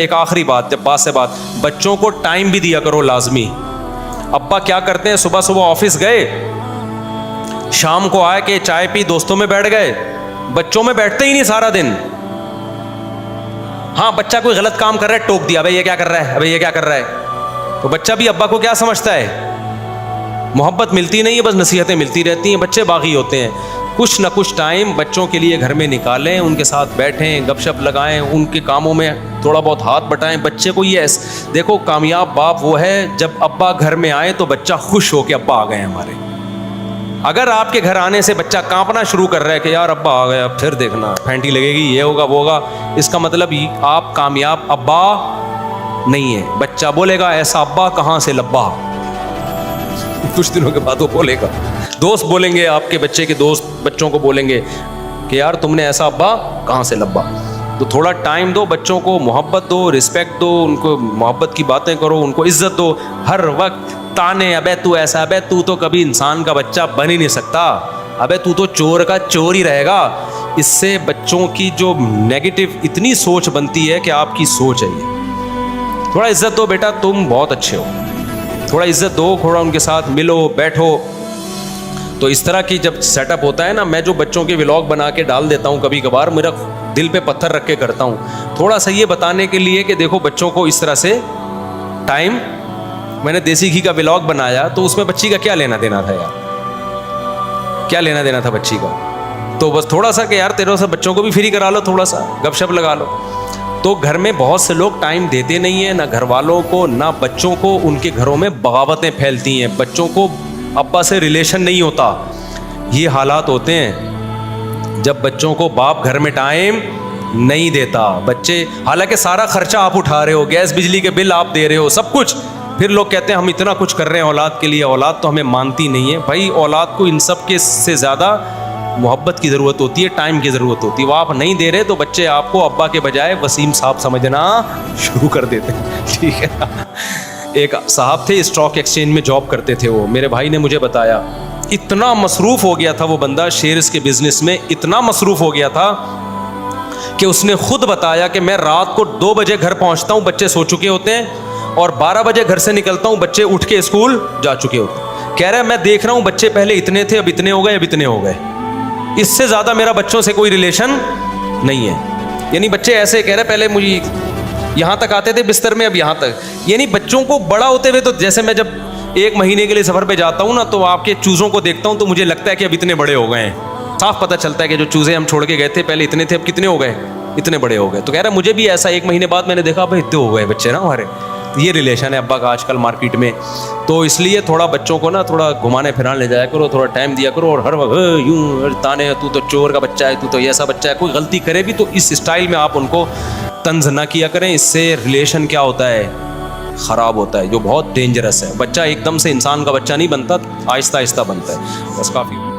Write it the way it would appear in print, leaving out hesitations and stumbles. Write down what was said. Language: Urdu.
ایک آخری بات سے بات، بچوں کو ٹائم بھی دیا کرو لازمی. ابا کیا کرتے ہیں، صبح صبح آفس گئے، شام کو آئے کہ چائے پی دوستوں میں بیٹھ گئے، بچوں میں بیٹھتے ہی نہیں سارا دن. ہاں بچہ کوئی غلط کام کر رہا ہے ٹوک دیا، بھائی یہ کیا کر رہا ہے، ابھی یہ کیا کر رہا ہے. تو بچہ بھی ابا کو کیا سمجھتا ہے، محبت ملتی نہیں ہے، بس نصیحتیں ملتی رہتی ہیں. بچے باغی ہوتے ہیں. کچھ نہ کچھ ٹائم بچوں کے لیے گھر میں نکالیں، ان کے ساتھ بیٹھیں، گپ شپ لگائیں، ان کے کاموں میں تھوڑا بہت ہاتھ بٹائیں. بچے کو یہ دیکھو، کامیاب باپ وہ ہے جب ابا گھر میں آئے تو بچہ خوش ہو کہ ابا آ گئے ہمارے. اگر آپ کے گھر آنے سے بچہ کانپنا شروع کر رہا ہے کہ یار ابا آ گیا، پھر دیکھنا پھینٹی لگے گی، یہ ہوگا وہ ہوگا، اس کا مطلب آپ کامیاب ابا نہیں ہے. بچہ بولے گا ایسا ابا کہاں سے لبا، کچھ دنوں کے بعد وہ بولے گا. دوست بولیں گے، آپ کے بچے کے دوست بچوں کو بولیں گے کہ یار تم نے ایسا ابا کہاں سے لبا. تو تھوڑا ٹائم دو بچوں کو، محبت دو، رسپیکٹ دو، ان کو محبت کی باتیں کرو، ان کو عزت دو. ہر وقت تانے، ابے تو ایسا، ابے تو کبھی انسان کا بچہ بن ہی نہیں سکتا، ابے تو چور کا چور ہی رہے گا. اس سے بچوں کی جو نیگیٹو اتنی سوچ بنتی ہے کہ آپ کی سوچ ہے یہ. تھوڑا عزت دو بیٹا، تم بہت اچھے ہو، تھوڑا عزت دو، تھوڑا ان کے ساتھ ملو بیٹھو. تو اس طرح کی جب سیٹ اپ ہوتا ہے نا، میں جو بچوں کے ولاگ بنا کے ڈال دیتا ہوں کبھی کبھار، میرا دل پہ پتھر رکھ کے کرتا ہوں، تھوڑا سا یہ بتانے کے لیے کہ دیکھو بچوں کو اس طرح سے ٹائم. میں نے دیسی گھی کا ولاگ بنایا تو اس میں بچی کا کیا لینا دینا تھا یار، کیا لینا دینا تھا بچی کا. تو بس تھوڑا سا کہ یار تیرے سے بچوں کو بھی فری کرا لو، تھوڑا سا گپ شپ لگا لو. تو گھر میں بہت سے لوگ ٹائم دیتے نہیں ہیں، نہ گھر والوں کو نہ بچوں کو. ان کے گھروں میں بغاوتیں پھیلتی ہیں، بچوں کو ابا سے ریلیشن نہیں ہوتا. یہ حالات ہوتے ہیں جب بچوں کو باپ گھر میں ٹائم نہیں دیتا. بچے حالانکہ سارا خرچہ آپ اٹھا رہے ہو، گیس بجلی کے بل آپ دے رہے ہو، سب کچھ، پھر لوگ کہتے ہیں ہم اتنا کچھ کر رہے ہیں اولاد کے لیے، اولاد تو ہمیں مانتی نہیں ہے. بھائی اولاد کو ان سب کے سے زیادہ محبت کی ضرورت ہوتی ہے، ٹائم کی ضرورت ہوتی ہے. وہ آپ نہیں دے رہے تو بچے آپ کو ابا کے بجائے وسیم صاحب سمجھنا شروع کر دیتے ہیں. ٹھیک ہے. ایک صاحب تھے، اسٹاک ایکسچینج میں جاب کرتے تھے. وہ میرے بھائی نے مجھے بتایا، اتنا مصروف ہو گیا تھا وہ بندہ شیئرز کے بزنس میں، اتنا مصروف ہو گیا تھا کہ اس نے خود بتایا کہ میں رات کو 2 بجے گھر پہنچتا ہوں، بچے سو چکے ہوتے ہیں، اور 12 بجے گھر سے نکلتا ہوں، بچے اٹھ کے اسکول جا چکے ہوتے ہیں. کہہ رہا ہے میں دیکھ رہا ہوں بچے پہلے اتنے تھے، اب اتنے ہو گئے، اب اتنے ہو گئے، اس سے زیادہ میرا بچوں سے کوئی ریلیشن نہیں ہے. یعنی بچے ایسے کہہ رہے پہلے مجھے یہاں تک آتے تھے بستر میں، اب یہاں تک. یعنی بچوں کو بڑا ہوتے ہوئے، تو جیسے میں جب 1 مہینے کے لیے سفر پہ جاتا ہوں نا، تو آپ کے چوزوں کو دیکھتا ہوں تو مجھے لگتا ہے کہ اب اتنے بڑے ہو گئے ہیں. صاف پتہ چلتا ہے کہ جو چوزے ہم چھوڑ کے گئے تھے پہلے اتنے تھے، اب کتنے ہو گئے، اتنے بڑے ہو گئے. تو کہہ رہا ہے مجھے بھی ایسا 1 مہینے بعد میں نے دیکھا بھائی اتنے ہو گئے بچے نا ہمارے. یہ ریلیشن ہے ابا کا آج کل مارکیٹ میں. تو اس لیے تھوڑا بچوں کو نا تھوڑا گھمانے پھرانے لے جایا کرو، تھوڑا ٹائم دیا کرو، اور ہر وقت یوں تانے تو چور کا بچہ ہے، تو ایسا بچہ ہے. کوئی غلطی کرے بھی تو اس اسٹائل میں آپ ان کو طنز نہ کیا کریں. اس سے ریلیشن کیا ہوتا ہے، خراب ہوتا ہے، جو بہت ڈینجرس ہے. بچہ ایک دم سے انسان کا بچہ نہیں بنتا، آہستہ آہستہ بنتا ہے. بس کافی.